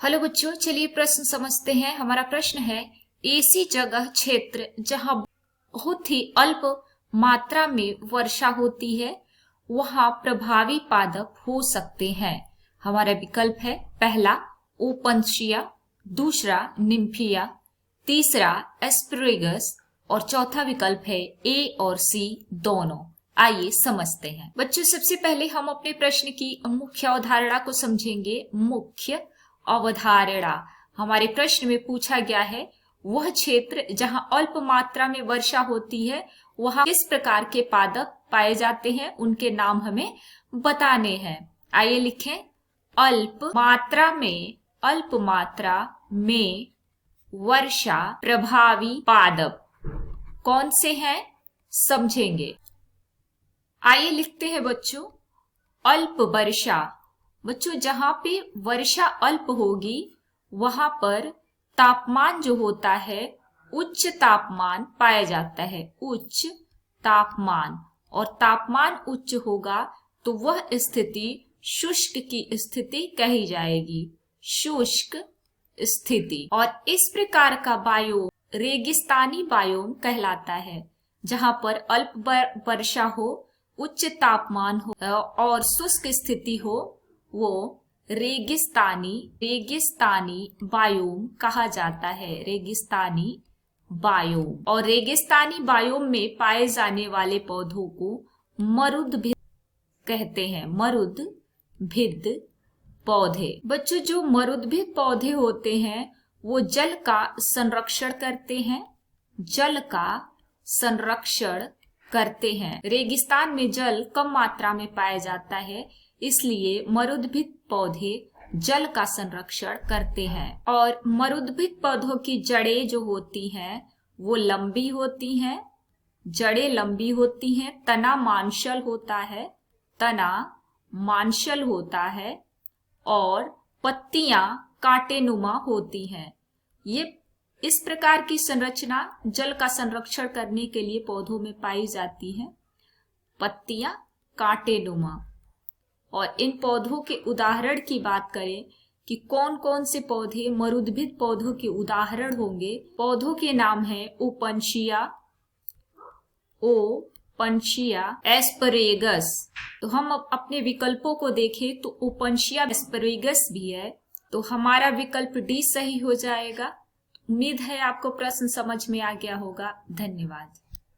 Hello बच्चों, चलिए प्रश्न समझते हैं। हमारा प्रश्न है, ऐसी जगह क्षेत्र जहां बहुत ही अल्प मात्रा में वर्षा होती है वहां प्रभावी पादप हो सकते हैं। हमारा विकल्प है, पहला ओपनशिया, दूसरा निम्फिया, तीसरा एस्परेगस और चौथा विकल्प है ए और सी दोनों। आइए समझते हैं। बच्चों, सबसे पहले हम अपने प्रश्न की मुख्य अवधारणा को समझेंगे। मुख्य अवधारणा हमारे प्रश्न में पूछा गया है, वह क्षेत्र जहां अल्प मात्रा में वर्षा होती है वहां किस प्रकार के पादप पाए जाते हैं, उनके नाम हमें बताने हैं। आइए लिखें, अल्प मात्रा में वर्षा प्रभावी पादप कौन से हैं, समझेंगे। आइए लिखते हैं बच्चों, अल्प वर्षा। बच्चों, जहां पे वर्षा अल्प होगी वहां पर तापमान जो होता है उच्च तापमान पाया जाता है, उच्च तापमान। और तापमान उच्च होगा तो वह स्थिति शुष्क की स्थिति कही जाएगी, शुष्क स्थिति। और इस प्रकार का बायोम रेगिस्तानी बायोम कहलाता है, जहां पर अल्प वर्षा हो, उच्च तापमान हो और शुष्क स्थिति हो, वो रेगिस्तानी बायोम कहा जाता है, रेगिस्तानी बायोम। और रेगिस्तानी बायोम में पाए जाने वाले पौधों को मरुदभिद कहते हैं, मरुदभिद पौधे। बच्चों, जो मरुदभिद पौधे होते हैं वो जल का संरक्षण करते हैं, जल का संरक्षण करते हैं। रेगिस्तान में जल कम मात्रा में पाया जाता है, इसलिए मरुदभिद पौधे जल का संरक्षण करते हैं। और मरुदभिद पौधों की जड़ें जो होती हैं वो लंबी होती हैं, जड़ें लंबी होती हैं, तना मांसल होता है और पत्तियां कांटेनुमा होती हैं। ये इस प्रकार की संरचना जल का संरक्षण करने के लिए पौधों में पाई जाती है, पत्तियां कांटेनुमा। और इन पौधों के उदाहरण की बात करें कि कौन कौन से पौधे मरुदभिद पौधों के उदाहरण होंगे, पौधों के नाम है ओपनशिया, एस्परेगस। तो हम अपने विकल्पों को देखें तो ओपनशिया, एस्परेगस भी है, तो हमारा विकल्प डी सही हो जाएगा। उम्मीद है आपको प्रश्न समझ में आ गया होगा। धन्यवाद।